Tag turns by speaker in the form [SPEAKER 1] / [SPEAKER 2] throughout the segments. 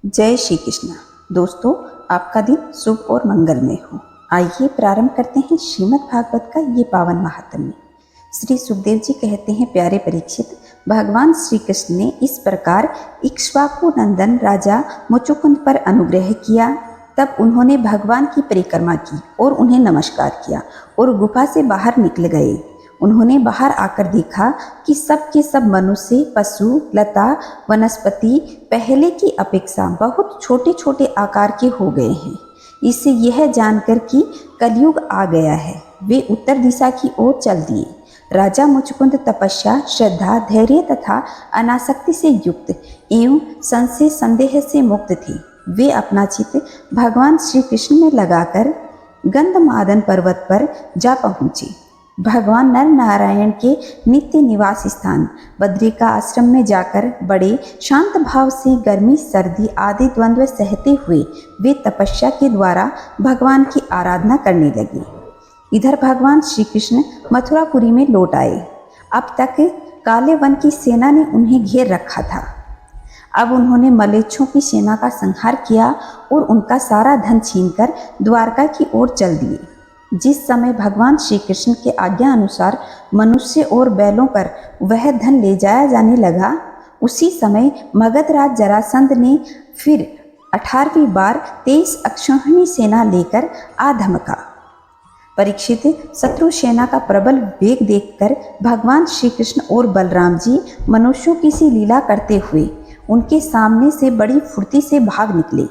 [SPEAKER 1] जय श्री कृष्ण। दोस्तों, आपका दिन शुभ और मंगलमय हो। आइए प्रारंभ करते हैं श्रीमद् भागवत का ये पावन महात्म्य। श्री सुखदेव जी कहते हैं, प्यारे परीक्षित, भगवान श्री कृष्ण ने इस प्रकार इक्ष्वाकु नंदन राजा मुचुकुंद पर अनुग्रह किया। तब उन्होंने भगवान की परिक्रमा की और उन्हें नमस्कार किया और गुफा से बाहर निकल गए। उन्होंने बाहर आकर देखा कि सब के सब मनुष्य, पशु, लता, वनस्पति पहले की अपेक्षा बहुत छोटे छोटे आकार के हो गए हैं। इससे यह जानकर कि कलयुग आ गया है, वे उत्तर दिशा की ओर चल दिए। राजा मुचुकुंद तपस्या, श्रद्धा, धैर्य तथा अनासक्ति से युक्त एवं संशय संदेह से मुक्त थे। वे अपना चित्त भगवान श्री कृष्ण में लगाकर गंधमादन पर्वत पर जा पहुँचे। भगवान नर नारायण के नित्य निवास स्थान बद्रिका आश्रम में जाकर बड़े शांत भाव से गर्मी, सर्दी आदि द्वंद्व सहते हुए वे तपस्या के द्वारा भगवान की आराधना करने लगे। इधर भगवान श्री कृष्ण मथुरापुरी में लौट आए। अब तक काले वन की सेना ने उन्हें घेर रखा था। अब उन्होंने मलेच्छों की सेना का संहार किया और उनका सारा धन छीनकर द्वारका की ओर चल दिए। जिस समय भगवान श्री कृष्ण के आज्ञा अनुसार मनुष्य और बैलों पर वह धन ले जाया जाने लगा, उसी समय मगधराज जरासंध ने फिर 18वीं बार 23 अक्षौहिणी सेना लेकर आ धमका। परीक्षित, शत्रु सेना का प्रबल वेग देखकर भगवान श्री कृष्ण और बलराम जी मनुष्यों की सी लीला करते हुए उनके सामने से बड़ी फुर्ती से भाग निकले।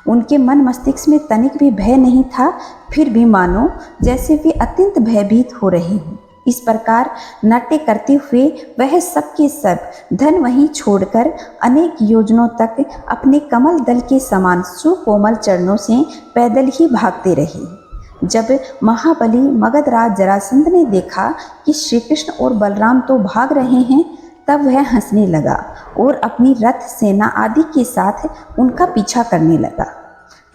[SPEAKER 1] उनके मन मस्तिष्क में तनिक भी भय नहीं था, फिर भी मानो जैसे वे अत्यंत भयभीत हो रहे हों। इस प्रकार नाट्य करते हुए वह सब के सब धन वहीं छोड़कर अनेक योजनों तक अपने कमल दल के समान सुकोमल चरणों से पैदल ही भागते रहे। जब महाबली मगधराज जरासंध ने देखा कि श्री कृष्ण और बलराम तो भाग रहे हैं, तब वह हंसने लगा और अपनी रथ, सेना आदि के साथ उनका पीछा करने लगा।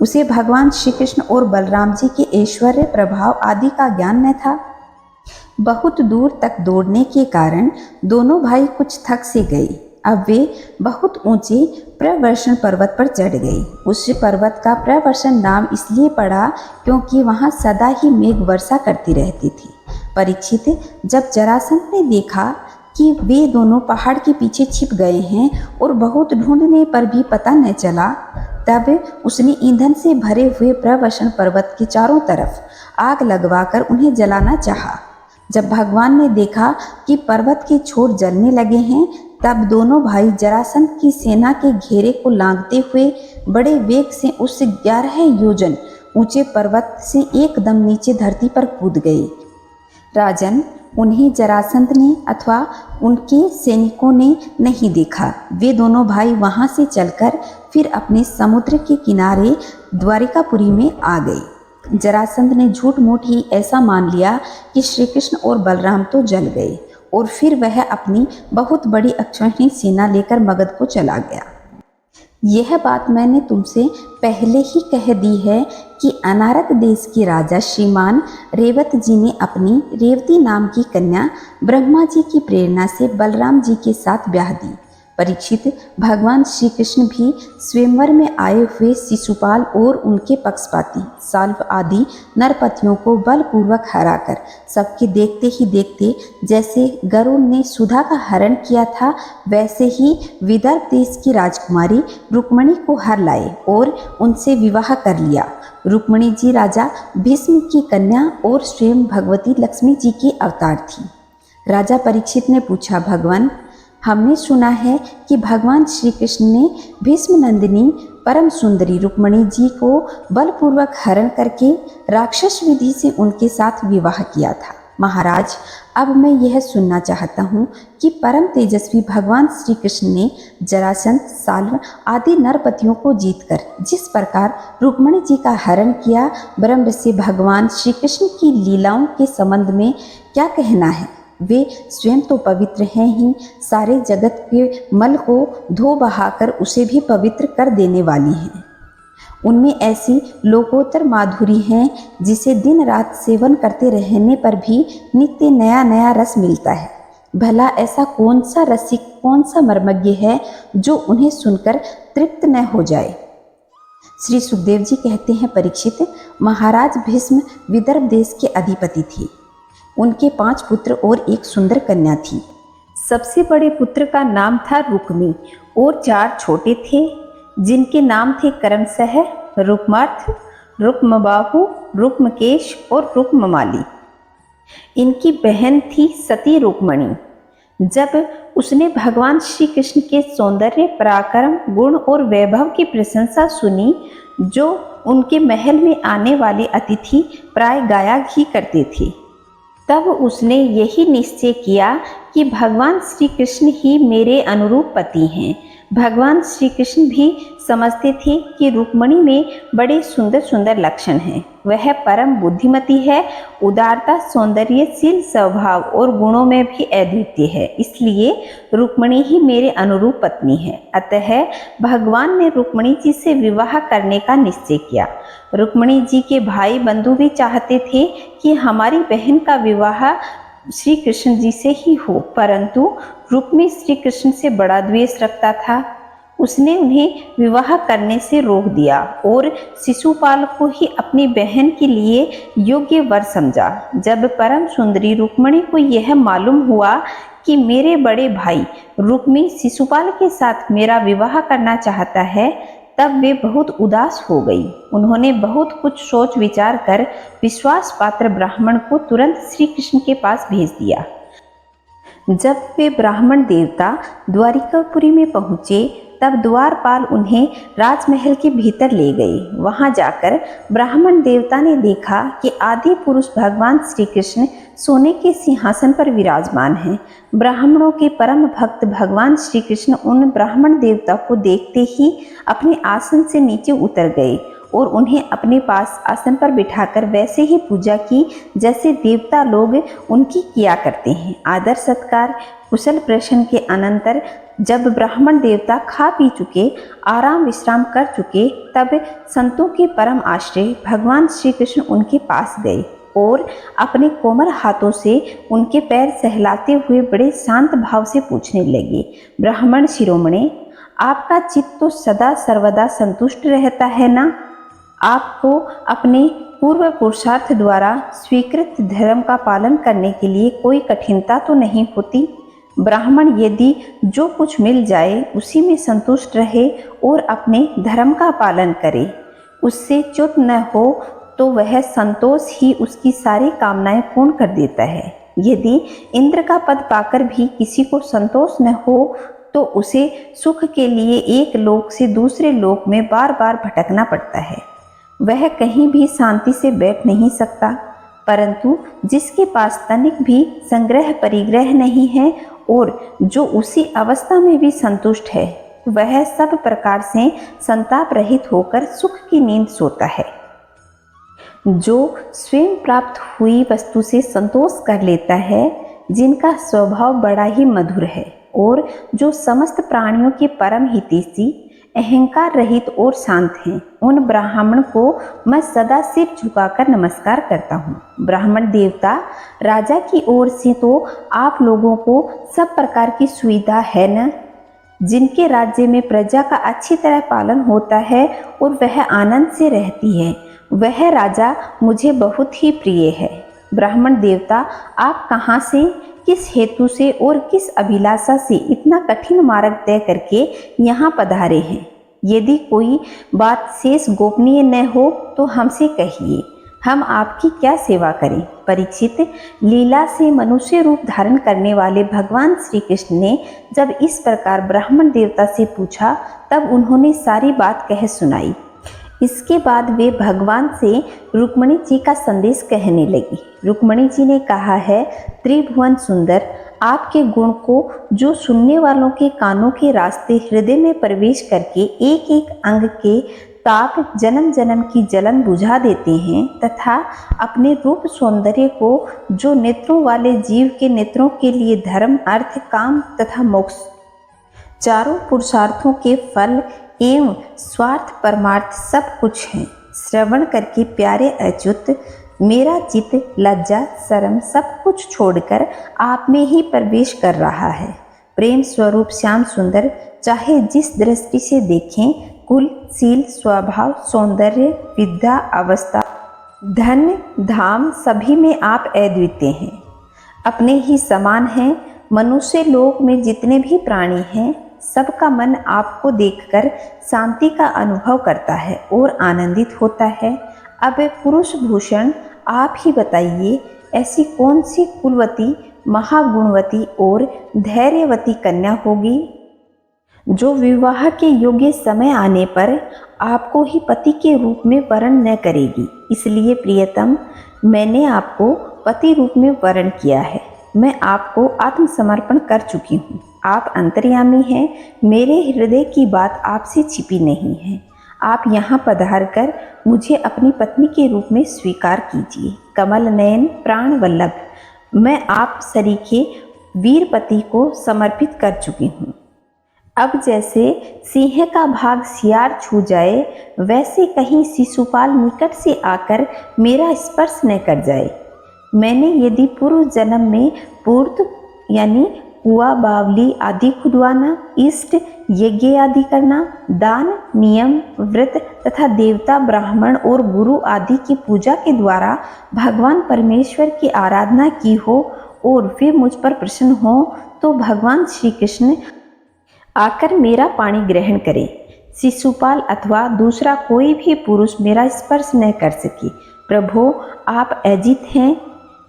[SPEAKER 1] उसे भगवान श्री कृष्ण और बलराम जी के ऐश्वर्य, प्रभाव आदि का ज्ञान न था। बहुत दूर तक दौड़ने के कारण दोनों भाई कुछ थक से गए। अब वे बहुत ऊंचे प्रवर्षण पर्वत पर चढ़ गए। उस पर्वत का प्रवर्षण नाम इसलिए पड़ा क्योंकि वहां सदा ही मेघ वर्षा करती रहती थी। परीक्षित, जब जरासंध ने देखा कि वे दोनों पहाड़ के पीछे छिप गए हैं और बहुत ढूंढने पर भी पता न चला, तब उसने ईंधन से भरे हुए प्रवर्षण पर्वत के चारों तरफ आग लगवाकर उन्हें जलाना चाहा। जब भगवान ने देखा कि पर्वत के छोर जलने लगे हैं, तब दोनों भाई जरासंध की सेना के घेरे को लांघते हुए बड़े वेग से उस 11 योजन ऊंचे पर्वत से एकदम नीचे धरती पर कूद गए। राजन, उन्हें जरासंध ने अथवा उनके सैनिकों ने नहीं देखा। वे दोनों भाई वहां से चलकर फिर अपने समुद्र के किनारे द्वारिकापुरी में आ गए। जरासंध ने झूठ मूठ ही ऐसा मान लिया कि श्री कृष्ण और बलराम तो जल गए और फिर वह अपनी बहुत बड़ी अक्षौहिणी सेना लेकर मगध को चला गया। यह बात मैंने तुमसे पहले ही कह दी है कि अनारत देश के राजा श्रीमान रेवत जी ने अपनी रेवती नाम की कन्या ब्रह्मा जी की प्रेरणा से बलराम जी के साथ ब्याह दी। परीक्षित, भगवान श्री कृष्ण भी स्वयंवर में आए हुए शिशुपाल और उनके पक्षपाती साल्व आदि नरपतियों को बलपूर्वक हराकर सबके देखते ही देखते जैसे गरुड़ ने सुधा का हरण किया था, वैसे ही विदर्भ देश की राजकुमारी रुक्मिणी को हर लाए और उनसे विवाह कर लिया। रुक्मिणी जी राजा भीष्म की कन्या और स्वयं भगवती लक्ष्मी जी की अवतार थी। राजा परीक्षित ने पूछा, भगवान, हमने सुना है कि भगवान श्री कृष्ण ने भीष्म नंदिनी परम सुंदरी रुक्मिणी जी को बलपूर्वक हरण करके राक्षस विधि से उनके साथ विवाह किया था। महाराज, अब मैं यह सुनना चाहता हूँ कि परम तेजस्वी भगवान श्री कृष्ण ने जरासंध, साल्व आदि नरपतियों को जीतकर जिस प्रकार रुक्मिणी जी का हरण किया, ब्रह्म से भगवान श्री कृष्ण की लीलाओं के संबंध में क्या कहना है? वे स्वयं तो पवित्र हैं ही, सारे जगत के मल को धो बहाकर उसे भी पवित्र कर देने वाली हैं। उनमें ऐसी लोकोत्तर माधुरी है जिसे दिन रात सेवन करते रहने पर भी नित्य नया नया रस मिलता है। भला ऐसा कौन सा रसिक, कौन सा मर्मज्ञ है जो उन्हें सुनकर तृप्त न हो जाए। श्री सुखदेव जी कहते हैं, परीक्षित, महाराज भीष्म विदर्भ देश के अधिपति थे। उनके 5 पुत्र और एक सुंदर कन्या थी। सबसे बड़े पुत्र का नाम था रुक्मी और 4 छोटे थे जिनके नाम थे क्रमशः रुक्मार्थ, रुक्मबाहु, रुक्मकेश और रुक्ममाली। इनकी बहन थी सती रुक्मणी। जब उसने भगवान श्री कृष्ण के सौंदर्य, पराक्रम, गुण और वैभव की प्रशंसा सुनी जो उनके महल में आने वाले अतिथि प्राय गाया ही करते थे, तब उसने यही निश्चय किया कि भगवान श्री कृष्ण ही मेरे अनुरूप पति हैं। भगवान श्री कृष्ण भी समझते थे कि रुक्मणी में बड़े सुंदर सुंदर लक्षण हैं। वह परम बुद्धिमती है, उदारता, सौंदर्यशील स्वभाव और गुणों में भी अद्वितीय है, इसलिए रुक्मणी ही मेरे अनुरूप पत्नी है। अतः भगवान ने रुक्मणी जी से विवाह करने का निश्चय किया। रुक्मणी जी के भाई बंधु भी चाहते थे कि हमारी बहन का विवाह श्री कृष्ण जी से ही हो, परंतु रुक्मी श्री कृष्ण से बड़ा द्वेष रखता था। उसने उन्हें विवाह करने से रोक दिया और शिशुपाल को ही अपनी बहन के लिए योग्य वर समझा। जब परम सुंदरी रुक्मणी को यह मालूम हुआ कि मेरे बड़े भाई रुक्मी शिशुपाल के साथ मेरा विवाह करना चाहता है, तब वे बहुत उदास हो गई। उन्होंने बहुत कुछ सोच विचार कर विश्वास पात्र ब्राह्मण को तुरंत श्री कृष्ण के पास भेज दिया। जब वे ब्राह्मण देवता द्वारिकापुरी में पहुँचे, तब द्वारपाल उन्हें राजमहल के भीतर ले गए। वहां जाकर ब्राह्मण देवता ने देखा कि आदि पुरुष भगवान श्री कृष्ण सोने के सिंहासन पर विराजमान हैं। ब्राह्मणों के परम भक्त भगवान श्री कृष्ण उन ब्राह्मण देवता को देखते ही अपने आसन से नीचे उतर गए और उन्हें अपने पास आसन पर बिठाकर वैसे ही पूजा की जैसे देवता लोग उनकी किया करते हैं। आदर सत्कार, कुशल प्रश्न के अनंतर जब ब्राह्मण देवता खा पी चुके, आराम विश्राम कर चुके, तब संतों के परम आश्रय भगवान श्री कृष्ण उनके पास गए और अपने कोमल हाथों से उनके पैर सहलाते हुए बड़े शांत भाव से पूछने लगे, ब्राह्मण शिरोमणि, आपका चित्त तो सदा सर्वदा संतुष्ट रहता है ना? आपको अपने पूर्व पुरुषार्थ द्वारा स्वीकृत धर्म का पालन करने के लिए कोई कठिनता तो नहीं होती? ब्राह्मण यदि जो कुछ मिल जाए उसी में संतुष्ट रहे और अपने धर्म का पालन करे, उससे च्युत न हो तो वह संतोष ही उसकी सारी कामनाएं पूर्ण कर देता है। यदि इंद्र का पद पाकर भी किसी को संतोष न हो तो उसे सुख के लिए एक लोक से दूसरे लोक में बार बार भटकना पड़ता है। वह कहीं भी शांति से बैठ नहीं सकता। परंतु जिसके पास तनिक भी संग्रह परिग्रह नहीं है और जो उसी अवस्था में भी संतुष्ट है, वह सब प्रकार से संताप रहित होकर सुख की नींद सोता है। जो स्वयं प्राप्त हुई वस्तु से संतोष कर लेता है, जिनका स्वभाव बड़ा ही मधुर है और जो समस्त प्राणियों के परम हितैषी, अहंकार रहित और शांत हैं, उन ब्राह्मण को मैं सदा सिर झुकाकर नमस्कार करता हूँ। ब्राह्मण देवता, राजा की ओर से तो आप लोगों को सब प्रकार की सुविधा है न? जिनके राज्य में प्रजा का अच्छी तरह पालन होता है और वह आनंद से रहती है, वह राजा मुझे बहुत ही प्रिय है। ब्राह्मण देवता, आप कहाँ से, किस हेतु से और किस अभिलाषा से इतना कठिन मार्ग तय करके यहाँ पधारे हैं? यदि कोई बात शेष गोपनीय न हो तो हमसे कहिए, हम आपकी क्या सेवा करें। परीक्षित, लीला से मनुष्य रूप धारण करने वाले भगवान श्री कृष्ण ने जब इस प्रकार ब्राह्मण देवता से पूछा, तब उन्होंने सारी बात कह सुनाई। इसके बाद वे भगवान से रुक्मणी जी का संदेश कहने लगी। रुक्मणी जी ने कहा है, त्रिभुवन सुंदर, आपके गुण को जो सुनने वालों के कानों के रास्ते हृदय में प्रवेश करके एक एक अंग के ताप जन्म जन्म की जलन बुझा देते हैं, तथा अपने रूप सौंदर्य को जो नेत्रों वाले जीव के नेत्रों के लिए धर्म, अर्थ, काम तथा मोक्ष चारों पुरुषार्थों के फल एवं स्वार्थ परमार्थ सब कुछ हैं, श्रवण करके प्यारे अच्युत मेरा चित्त लज्जा शर्म सब कुछ छोड़कर आप में ही प्रवेश कर रहा है। प्रेम स्वरूप श्याम सुंदर चाहे जिस दृष्टि से देखें, कुल, शील, स्वभाव, सौंदर्य, विद्या, अवस्था, धन, धाम सभी में आप अद्वितीय हैं, अपने ही समान हैं। मनुष्य लोक में जितने भी प्राणी हैं, सबका मन आपको देखकर शांति का अनुभव करता है और आनंदित होता है। अब पुरुष भूषण आप ही बताइए, ऐसी कौन सी कुलवती, महागुणवती और धैर्यवती कन्या होगी जो विवाह के योग्य समय आने पर आपको ही पति के रूप में वरण न करेगी। इसलिए प्रियतम, मैंने आपको पति रूप में वरण किया है। मैं आपको आत्मसमर्पण कर चुकी हूँ। आप अंतर्यामी हैं। मेरे हृदय की बात आपसे छिपी नहीं है। आप यहाँ पधार कर मुझे अपनी पत्नी के रूप में स्वीकार कीजिए। कमल नयन, प्राण वल्लभ, मैं आप सरीखे वीरपति को समर्पित कर चुकी हूँ। अब जैसे सिंह का भाग सियार छू जाए, वैसे कहीं शिशुपाल निकट से आकर मेरा स्पर्श न कर जाए। मैंने यदि पूर्व जन्म में पूर्त यानी कुआ, बावली आदि खुदवाना, इष्ट यज्ञ आदि करना, दान, नियम, व्रत तथा देवता, ब्राह्मण और गुरु आदि की पूजा के द्वारा भगवान परमेश्वर की आराधना की हो और वे मुझ पर प्रसन्न हो, तो भगवान श्री कृष्ण आकर मेरा पाणी ग्रहण करे। शिशुपाल अथवा दूसरा कोई भी पुरुष मेरा स्पर्श न कर सके। प्रभु, आप अजित हैं।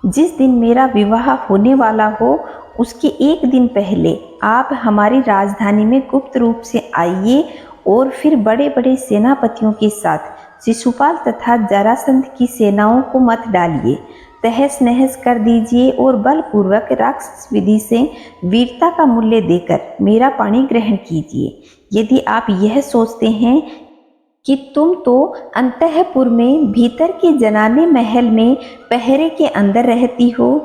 [SPEAKER 1] जिस दिन मेरा विवाह होने वाला हो, उसके एक दिन पहले आप हमारी राजधानी में गुप्त रूप से आइए और फिर बड़े बड़े सेनापतियों के साथ शिशुपाल तथा जरासंध की सेनाओं को मत डालिए, तहस नहस कर दीजिए और बलपूर्वक राक्षस विधि से वीरता का मूल्य देकर मेरा पाणी ग्रहण कीजिए। यदि आप यह सोचते हैं कि तुम तो अंतःपुर में भीतर के जनाने महल में पहरे के अंदर रहती हो,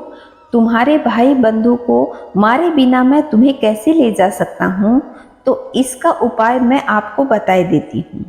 [SPEAKER 1] तुम्हारे भाई बंधु को मारे बिना मैं तुम्हें कैसे ले जा सकता हूँ, तो इसका उपाय मैं आपको बताए देती हूँ।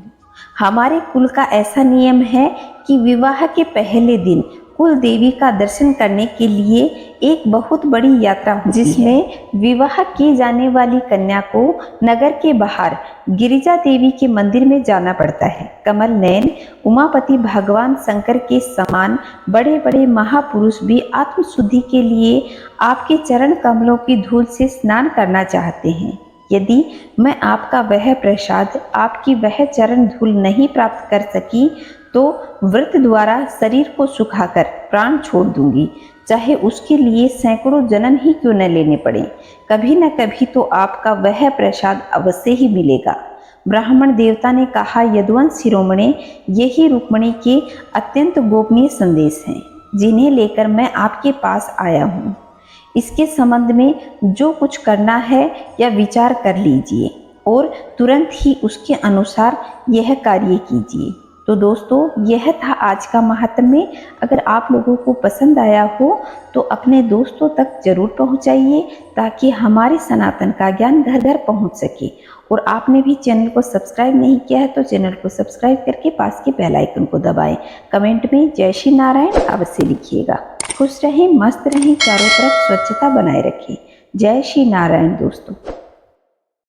[SPEAKER 1] हमारे कुल का ऐसा नियम है कि विवाह के पहले दिन कुल देवी का दर्शन करने के लिए एक बहुत बड़ी यात्रा होती है, जिसमें विवाह की जाने वाली कन्या को नगर के बाहर गिरिजा देवी के मंदिर में जाना पड़ता है। कमल नयन, उमापति भगवान शंकर के समान बड़े बड़े महापुरुष भी आत्मशुद्धि के लिए आपके चरण कमलों की धूल से स्नान करना चाहते हैं। यदि मैं आपका वह प्रसाद, आपकी वह चरण धूल नहीं प्राप्त कर सकी, तो व्रत द्वारा शरीर को सुखाकर प्राण छोड़ दूंगी, चाहे उसके लिए सैकड़ों जन्म ही क्यों न लेने पड़े। कभी न कभी तो आपका वह प्रसाद अवश्य ही मिलेगा। ब्राह्मण देवता ने कहा, यदुवंश शिरोमणि, यही रुक्मिणी के अत्यंत गोपनीय संदेश हैं, जिन्हें लेकर मैं आपके पास आया हूँ। इसके संबंध में जो कुछ करना है या विचार कर लीजिए और तुरंत ही उसके अनुसार यह कार्य कीजिए। तो दोस्तों, यह था आज का महात्म्य। अगर आप लोगों को पसंद आया हो तो अपने दोस्तों तक जरूर पहुंचाइए, ताकि हमारे सनातन का ज्ञान घर घर पहुंच सके। और आपने भी चैनल को सब्सक्राइब नहीं किया है तो चैनल को सब्सक्राइब करके पास के बेल आइकन को दबाएं। कमेंट में जय श्री नारायण अवश्य लिखिएगा। खुश रहें, मस्त रहें, चारों तरफ स्वच्छता बनाए रखें। जय श्री नारायण दोस्तों।